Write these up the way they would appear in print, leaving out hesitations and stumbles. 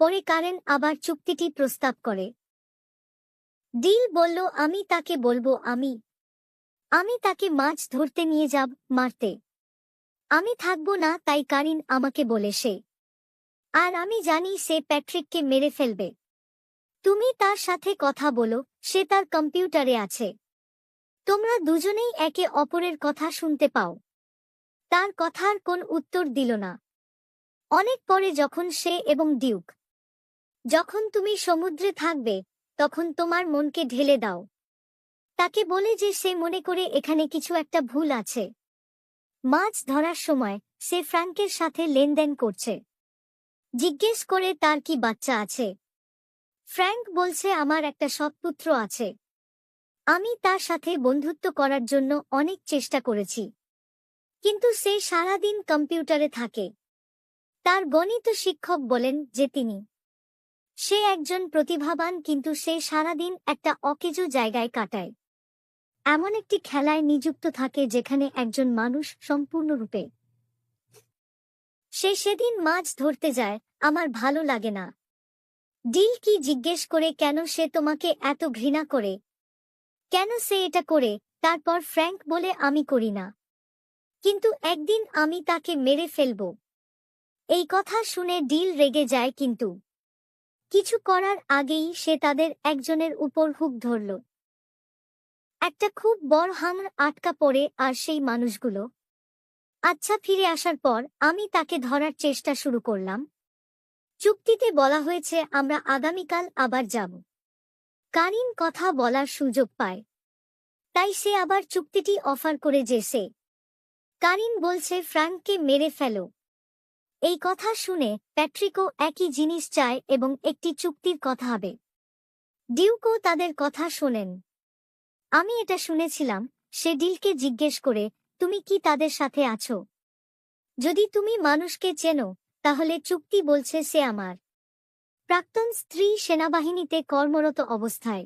পরে কারেন আবার চুক্তিটি প্রস্তাব করে। ডিল বলল আমি তাকে বলবো আমি তাকে মাছ ধরতে নিয়ে যাব, মারতে আমি থাকবো না, তাই কারিন আমাকে বলে সে, আর আমি জানি সে প্যাট্রিককে মেরে ফেলবে। তুমি তার সাথে কথা বলো, সে তার কম্পিউটারে আছে। তোমরা দুজনেই একে অপরের কথা শুনতে পাও। তার কথার কোন উত্তর দিল না। অনেক পরে যখন সে এবং ডিউক, যখন তুমি সমুদ্রে থাকবে তখন তোমার মনকে ঢেলে দাও। তাকে বলে যে সে মনে করে এখানে কিছু একটা ভুল আছে। মাছ ধরার সময় সে ফ্র্যাঙ্কের সাথে লেনদেন করছে। জিজ্ঞেস করে তার কি বাচ্চা আছে। ফ্র্যাঙ্ক বলছে আমার একটা সৎপুত্র আছে। আমি তার সাথে বন্ধুত্ব করার জন্য অনেক চেষ্টা করেছি, কিন্তু সে সারাদিন কম্পিউটারে থাকে। তার গণিত শিক্ষক বলেন যে সে একজন প্রতিভাবান, কিন্তু সে সারাদিন একটা অকেজো জায়গায় কাটায়। এমন একটি খেলায় নিযুক্ত থাকে যেখানে একজন মানুষ সম্পূর্ণরূপে। সে সেদিন মাছ ধরতে যায়। আমার ভালো লাগে না। ডিল কি জিজ্ঞেস করে কেন সে তোমাকে এত ঘৃণা করে, কেন সে এটা করে। তারপর ফ্র্যাঙ্ক বলে আমি করি না, কিন্তু একদিন আমি তাকে মেরে ফেলব। এই কথা শুনে ডিল রেগে যায়, কিন্তু কিছু করার আগেই সে তাদের একজনের উপর হুক ধরল। একটা খুব বড় হাঙর আটকা পড়ে, আর সেই মানুষগুলো আচ্ছা ফিরে আসার পর আমি তাকে ধরার চেষ্টা শুরু করলাম। চুক্তিতে বলা হয়েছে আমরা আগামীকাল আবার যাব। কারিন কথা বলার সুযোগ পায়, তাই সে আবার চুক্তিটি অফার করে যে সে। কারিন বলছে ফ্র্যাঙ্ককে মেরে ফেলো। এই কথা শুনে প্যাট্রিকও একই জিনিস চায় এবং একটি চুক্তির কথা হবে। ডিউকও তাদের কথা শোনেন। আমি এটা শুনেছিলাম। সে ডিলকে জিজ্ঞেস করে তুমি কি তাদের সাথে আছো? যদি তুমি মানুষকে চেনো তাহলে চুক্তি বলছে সে আমার প্রাক্তন স্ত্রী সেনাবাহিনীতে কর্মরত অবস্থায়।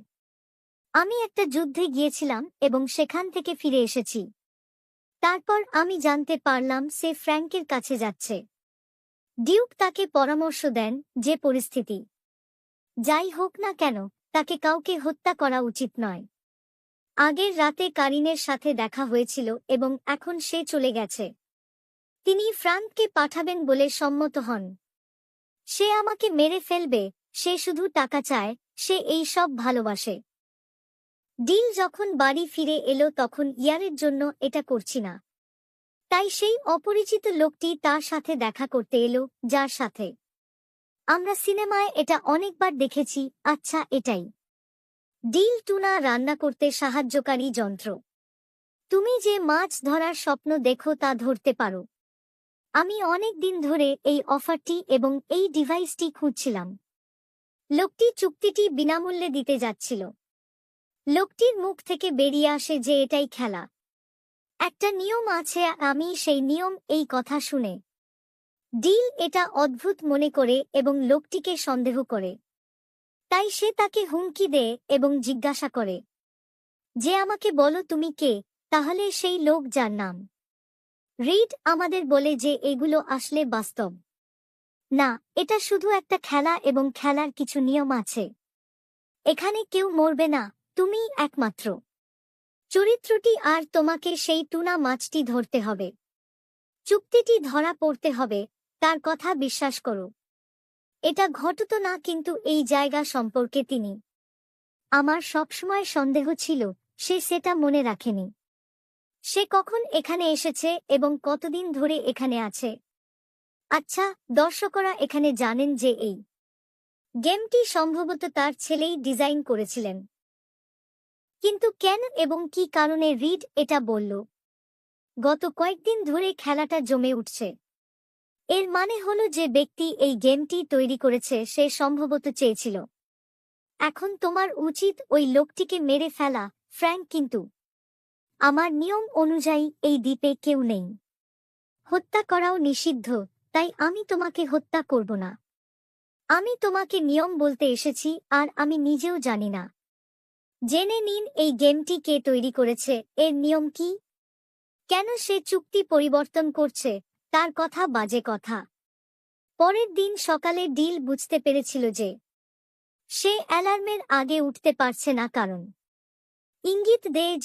আমি একটা যুদ্ধে গিয়েছিলাম এবং সেখান থেকে ফিরে এসেছি। তারপর আমি জানতে পারলাম সে ফ্র্যাঙ্কের কাছে যাচ্ছে। ডিউক তাকে পরামর্শ দেন যে পরিস্থিতি যাই হোক না কেন তাকে কাউকে হত্যা করা উচিত নয়। আগের রাতে কারিনের সাথে দেখা হয়েছিল এবং এখন সে চলে গেছে। তিনি ফ্র্যাঙ্ককে পাঠাবেন বলে সম্মত হন। সে আমাকে মেরে ফেলবে, সে শুধু টাকা চায়, সে এই সব ভালোবাসে। ডিল যখন বাড়ি ফিরে এলো তখন ইয়ারের জন্য এটা করছি না, তাই সেই অপরিচিত লোকটি তার সাথে দেখা করতে এলো, যার সাথে আমরা সিনেমায় এটা অনেকবার দেখেছি। আচ্ছা এটাই ডিল টুনা রান্না করতে সাহায্যকারী যন্ত্র। তুমি যে মাছ ধরার স্বপ্ন দেখো তা ধরতে পারো। আমি অনেক দিন ধরে এই অফারটি এবং এই ডিভাইসটি খুঁজছিলাম। লোকটি চুক্তিটি বিনামূল্যে দিতে যাচ্ছিল। লোকটির মুখ থেকে বেরিয়ে আসে যে এটাই খেলা। একটা নিয়ম আছে, আমি সেই নিয়ম। এই কথা শুনে ডিল এটা অদ্ভুত মনে করে এবং লোকটিকে সন্দেহ করে। তাই সে তাকে হুমকি দেয় এবং জিজ্ঞাসা করে যে আমাকে বলো তুমি কে। তাহলে সেই লোক, যার নাম রিড, আমাদের বলে যে এগুলো আসলে বাস্তব না, এটা শুধু একটা খেলা এবং খেলার কিছু নিয়ম আছে। এখানে কেউ মরবে না, তুমিই একমাত্র চরিত্রটি, আর তোমাকে সেই টুনা মাছটি ধরতে হবে। চুক্তিটি ধরা পড়তে হবে, তার কথা বিশ্বাস করো। এটা ঘটত না, কিন্তু এই জায়গা সম্পর্কে আমার সবসময় সন্দেহ ছিল সে সেটা মনে রাখেনি। সে কখন এখানে এসেছে এবং কতদিন ধরে এখানে আছে। আচ্ছা, দর্শকরা এখানে জানেন যে এই গেমটি সম্ভবত তার ছেলেই ডিজাইন করেছিলেন, কিন্তু কেন এবং কি কারণে রিড এটা বলল? গত কয়েকদিন ধরে খেলাটা জমে উঠছে। এর মানে হলো যে ব্যক্তি এই গেমটি তৈরি করেছে সে সম্ভবত চেয়েছিল। এখন তোমার উচিত ওই লোকটিকে মেরে ফেলা, ফ্র্যাঙ্ক, কিন্তু আমার নিয়ম অনুযায়ী এই দ্বীপে কেউ নেই। হত্যা করাও নিষিদ্ধ, তাই আমি তোমাকে হত্যা করব না। আমি তোমাকে নিয়ম বলতে এসেছি, আর আমি নিজেও জানি না। জেনে নিন এই গেমটি কে তৈরি করেছে, এর নিয়ম কি, কেন সে চুক্তি পরিবর্তন করছে, তার কথা বাজে কথা। পরের দিন সকালে ডিল বুঝতে পেরেছিল যে সে অ্যালার্মের আগে উঠতে পারছে না, কারণ ইঙ্গিত দেয় যে